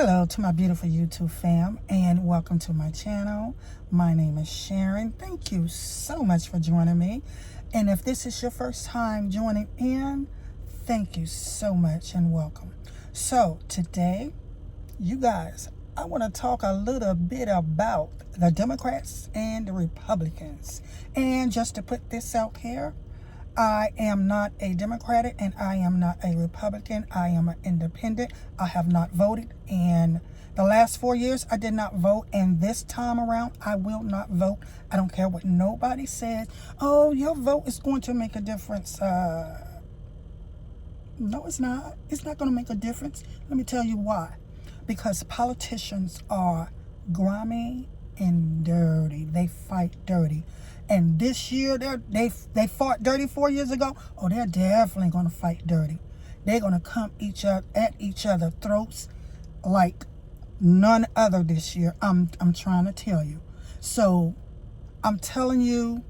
Hello to my beautiful YouTube fam, and welcome to my channel. My name is Sharon. Thank you so much for joining me. And if this is your first time joining in, thank you so much and welcome. So today, you guys, I want to talk a little bit about the Democrats and the Republicans. And just to put this out here, I am not a Democrat and I am not a Republican. I am an independent. I have not voted in the last 4 years. I did not vote, and this time around I will not vote. I don't care what nobody says. Oh, your vote is going to make a difference. No, it's not. It's not going to make a difference. Let me tell you why. Because politicians are grimy and dirty. They fight dirty. And this year, they fought dirty 4 years ago. Oh, they're definitely going to fight dirty. They're going to come at each other throats like none other this year. I'm trying to tell you. So I'm telling you,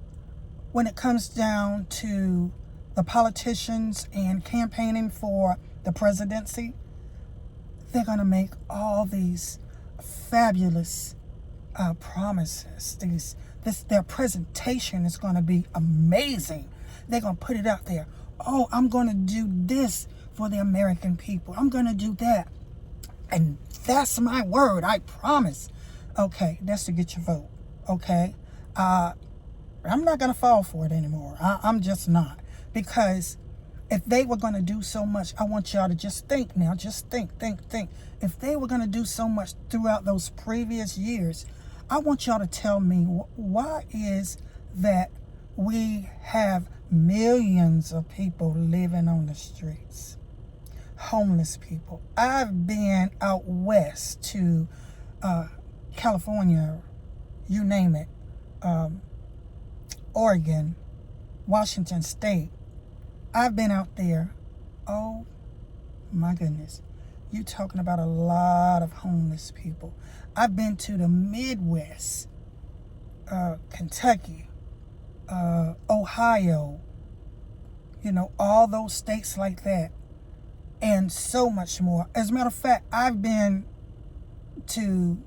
when it comes down to the politicians and campaigning for the presidency, they're going to make all these fabulous promises. Their presentation is going to be amazing. They're going to put it out there. Oh, I'm going to do this for the American people. I'm going to do that. And that's my word. I promise. Okay, that's to get your vote. Okay. I'm not going to fall for it anymore. I'm just not. Because if they were going to do so much, I want y'all to just think now. Just think. If they were going to do so much throughout those previous years, I want y'all to tell me, why is that we have millions of people living on the streets? Homeless people. I've been out west to California, you name it, Oregon, Washington State. I've been out there. Oh my goodness. You talking about a lot of homeless people. I've been to the Midwest, Kentucky, Ohio, all those states like that, and so much more. As a matter of fact, I've been to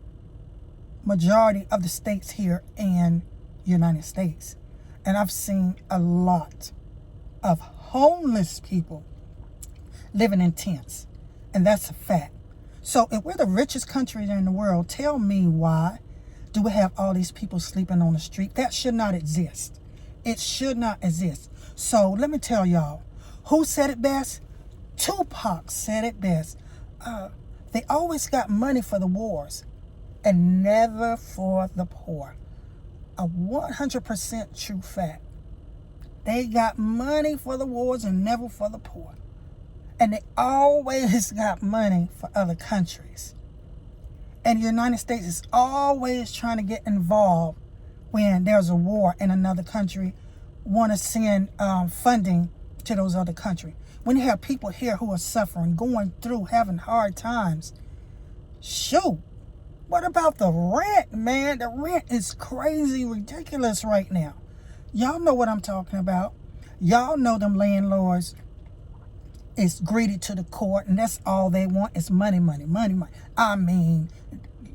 majority of the states here in the United States, and I've seen a lot of homeless people living in tents, and that's a fact. So if we're the richest country in the world, tell me, why do we have all these people sleeping on the street? That should not exist. It should not exist. So let me tell y'all, who said it best? Tupac said it best. They always got money for the wars and never for the poor. A 100% true fact. They got money for the wars and never for the poor. And they always got money for other countries. And the United States is always trying to get involved when there's a war in another country, want to send funding to those other countries. When you have people here who are suffering, going through, having hard times, shoot, what about the rent, man? The rent is crazy, ridiculous right now. Y'all know what I'm talking about. Y'all know them landlords is greedy to the court, and that's all they want is money. I mean,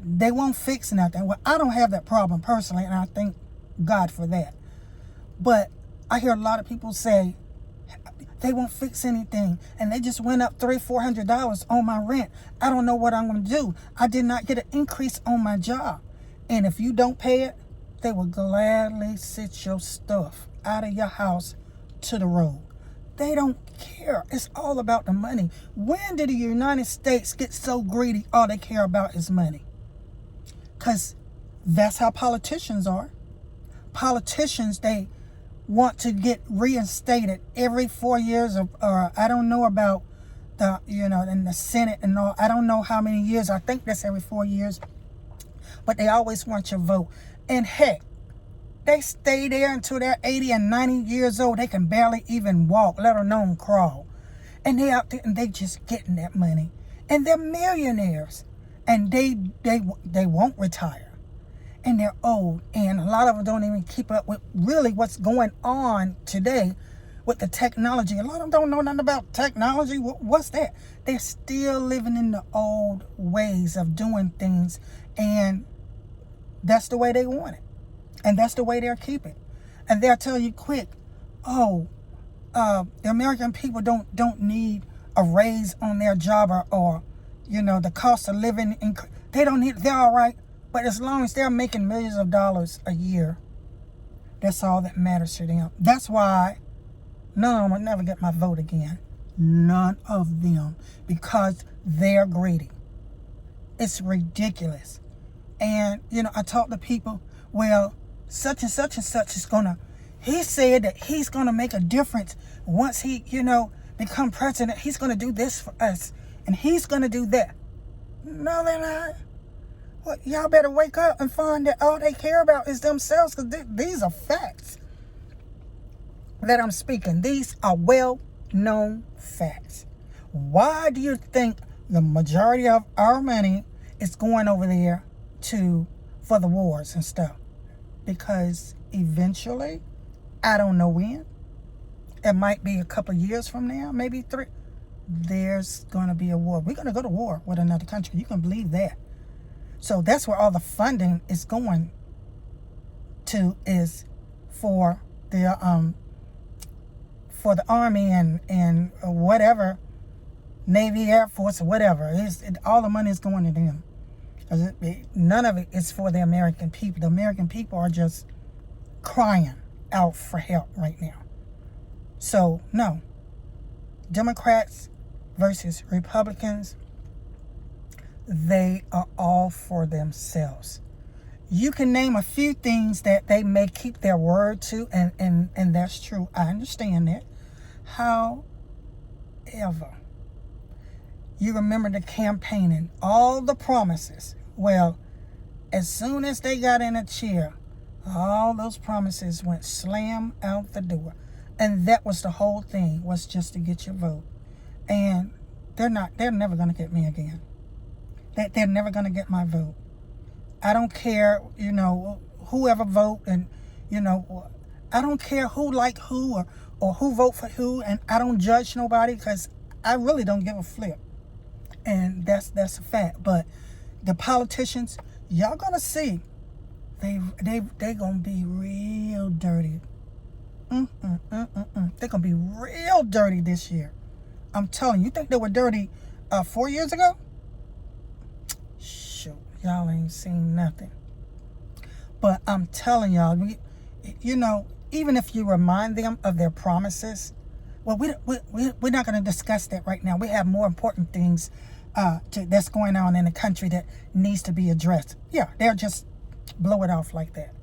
they won't fix nothing. Well, I don't have that problem personally, and I thank God for that. But I hear a lot of people say they won't fix anything, and they just went up $300-400 on my rent. I don't know what I'm going to do. I did not get an increase on my job, and if you don't pay it, they will gladly sit your stuff out of your house to the road. They don't care. It's all about the money. When did the United States get so greedy all they care about is money? Because that's how politicians are. Politicians, they want to get reinstated every 4 years, or I don't know about the, in the Senate and all. I don't know how many years. I think that's every 4 years. But they always want your vote. And heck, they stay there until they're 80 and 90 years old. They can barely even walk, let alone crawl. And they out there and they just getting that money. And they're millionaires. And they won't retire. And they're old. And a lot of them don't even keep up with really what's going on today with the technology. A lot of them don't know nothing about technology. What's that? They're still living in the old ways of doing things, and that's the way they want it, and that's the way they'll keep it. And they'll tell you quick, oh, the American people don't need a raise on their job, or the cost of living. They don't need. They're all right. But as long as they're making millions of dollars a year, that's all that matters to them. That's why none of them will never get my vote again. None of them. Because they're greedy. It's ridiculous. And, I talk to people, well, such and such is he said that he's going to make a difference once he, become president. He's going to do this for us. And he's going to do that. No, they're not. Well, y'all better wake up and find that all they care about is themselves, because these are facts that I'm speaking. These are well-known facts. Why do you think the majority of our money is going over there for the wars and stuff? Because eventually, I don't know when, it might be a couple of years from now, maybe 3, there's going to be a war. We're going to go to war with another country. You can believe that. So that's where all the funding is going to, is for the Army and whatever, Navy, Air Force, or whatever. All the money is going to them. None of it is for the American people. The American people are just crying out for help right now. So, no. Democrats versus Republicans, they are all for themselves. You can name a few things that they may keep their word to, and that's true. I understand that. However, you remember the campaigning, all the promises. Well, as soon as they got in a chair, all those promises went slam out the door. And that was the whole thing, was just to get your vote. And they're never going to get me again. They're never going to get my vote. I don't care, whoever vote, and, I don't care who like who or who vote for who, and I don't judge nobody, because I really don't give a flip. And that's a fact. But the politicians, y'all going to see, they going to be real dirty. They're going to be real dirty this year. I'm telling you. You think they were dirty 4 years ago? Shoot, y'all ain't seen nothing. But I'm telling y'all, even if you remind them of their promises, well, we're not going to discuss that right now. We have more important things that's going on in the country that needs to be addressed. Yeah, they'll just blow it off like that.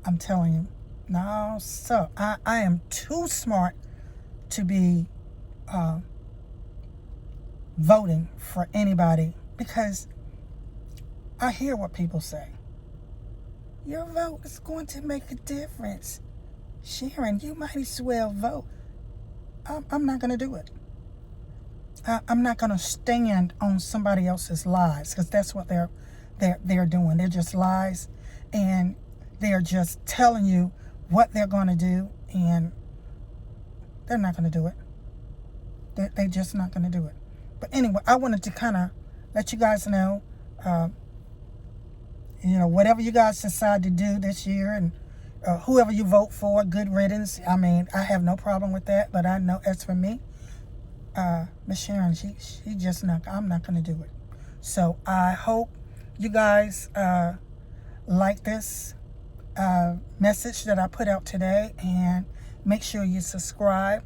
I'm telling you. No, sir. I am too smart to be voting for anybody, because I hear what people say. Your vote is going to make a difference. Sharon, you might as well vote. I'm not going to do it. I'm not going to stand on somebody else's lies, because that's what they're doing. They're just lies, and they're just telling you what they're going to do, and they're not going to do it. They're just not going to do it. But anyway, I wanted to kind of let you guys know, whatever you guys decide to do this year, and whoever you vote for, good riddance. I mean, I have no problem with that, but I know as for me, Miss Sharon, she just not, I'm not going to do it. So I hope you guys like this message that I put out today, and make sure you subscribe,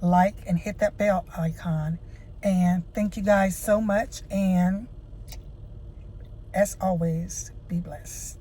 like, and hit that bell icon. And thank you guys so much, and as always, be blessed.